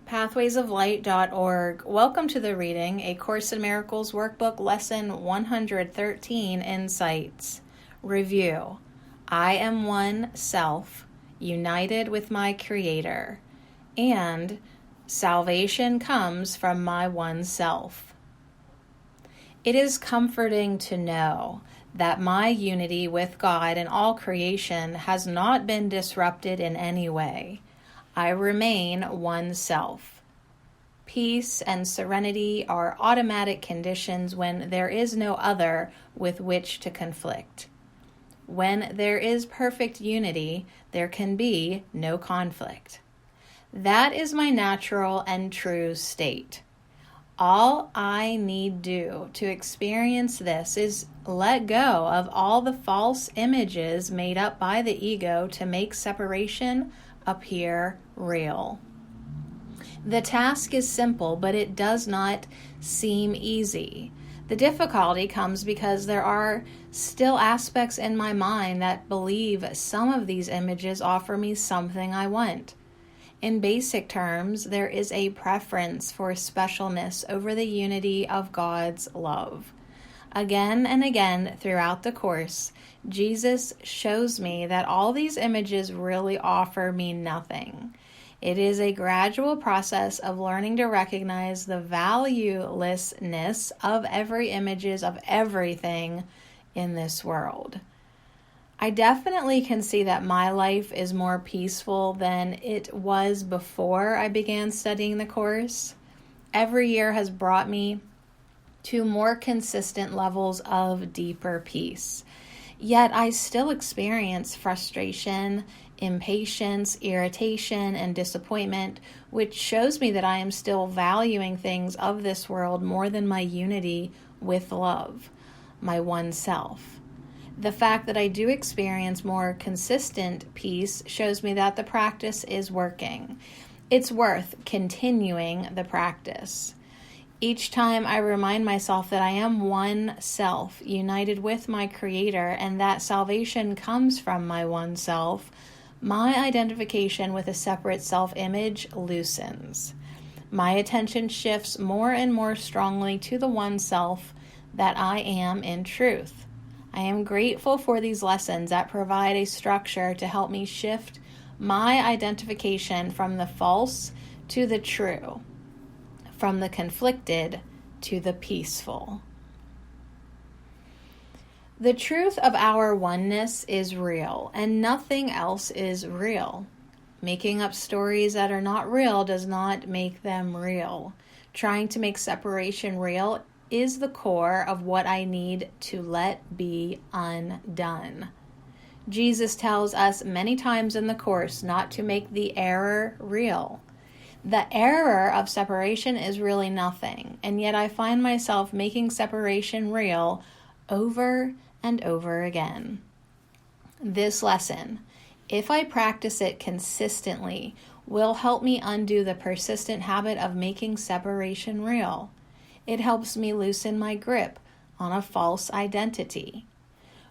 pathwaysoflight.org. Welcome to the reading, A Course in Miracles Workbook, Lesson 113, Insights. Review. I am one self, united with my Creator, and salvation comes from my one self. It is comforting to know that my unity with God and all creation has not been disrupted in any way. I remain one self. Peace and serenity are automatic conditions when there is no other with which to conflict. When there is perfect unity, there can be no conflict. That is my natural and true state. All I need do to experience this is let go of all the false images made up by the ego to make separation appear real. The task is simple, but it does not seem easy. The difficulty comes because there are still aspects in my mind that believe some of these images offer me something I want. In basic terms, there is a preference for specialness over the unity of God's love. Again and again throughout the Course, Jesus shows me that all these images really offer me nothing. It is a gradual process of learning to recognize the valuelessness of every images of everything in this world. I definitely can see that my life is more peaceful than it was before I began studying the Course. Every year has brought me to more consistent levels of deeper peace. Yet I still experience frustration, impatience, irritation, and disappointment, which shows me that I am still valuing things of this world more than my unity with love, my one self. The fact that I do experience more consistent peace shows me that the practice is working. It's worth continuing the practice. Each time I remind myself that I am one self, united with my Creator, and that salvation comes from my one self, my identification with a separate self-image loosens. My attention shifts more and more strongly to the one self that I am in truth. I am grateful for these lessons that provide a structure to help me shift my identification from the false to the true, from the conflicted to the peaceful. The truth of our oneness is real, and nothing else is real. Making up stories that are not real does not make them real. Trying to make separation real is the core of what I need to let be undone. Jesus tells us many times in the Course not to make the error real. The error of separation is really nothing, and yet I find myself making separation real over and over again. This lesson, if I practice it consistently, will help me undo the persistent habit of making separation real. It helps me loosen my grip on a false identity.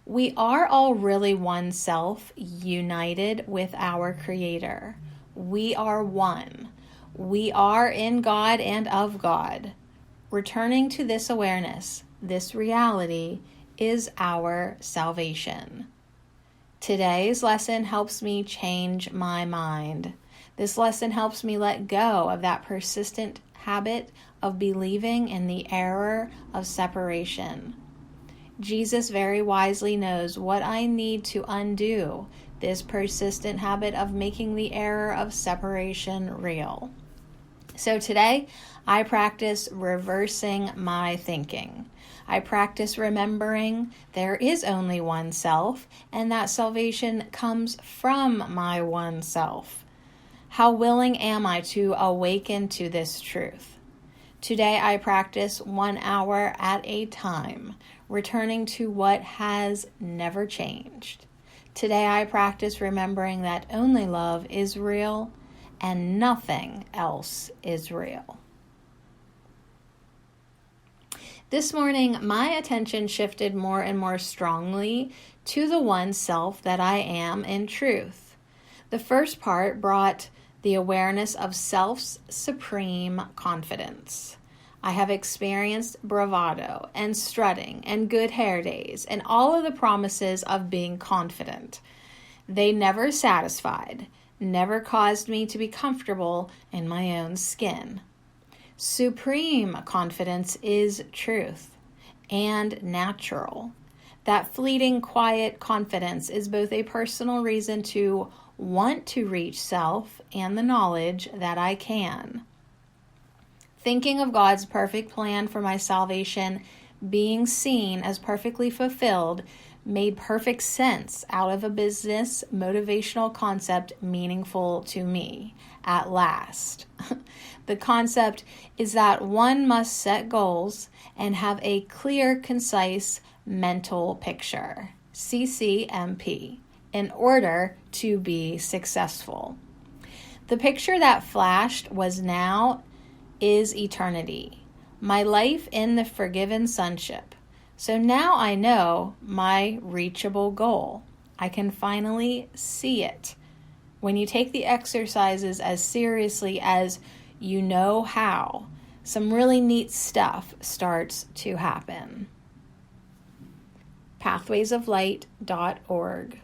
We are all really one self, united with our Creator. We are one. We are in God and of God. Returning to this awareness, this reality, is our salvation. Today's lesson helps me change my mind. This lesson helps me let go of that persistent habit of believing in the error of separation. Jesus very wisely knows what I need to undo this persistent habit of making the error of separation real. So today, I practice reversing my thinking. I practice remembering there is only one self, and that salvation comes from my one self. How willing am I to awaken to this truth? Today, I practice 1 hour at a time, returning to what has never changed. Today, I practice remembering that only love is real, and nothing else is real. This morning, my attention shifted more and more strongly to the one self that I am in truth. The first part brought the awareness of self's supreme confidence. I have experienced bravado and strutting and good hair days and all of the promises of being confident. They never satisfied, never caused me to be comfortable in my own skin. Supreme confidence is truth and natural. That fleeting, quiet confidence is both a personal reason to want to reach self and the knowledge that I can. Thinking of God's perfect plan for my salvation being seen as perfectly fulfilled made perfect sense out of a business motivational concept meaningful to me at last. The concept is that one must set goals and have a clear, concise mental picture, CCMP, in order to be successful. The picture that flashed was now is eternity, my life in the forgiven sonship. So now I know my reachable goal. I can finally see it. When you take the exercises as seriously as you know how, some really neat stuff starts to happen. pathwaysoflight.org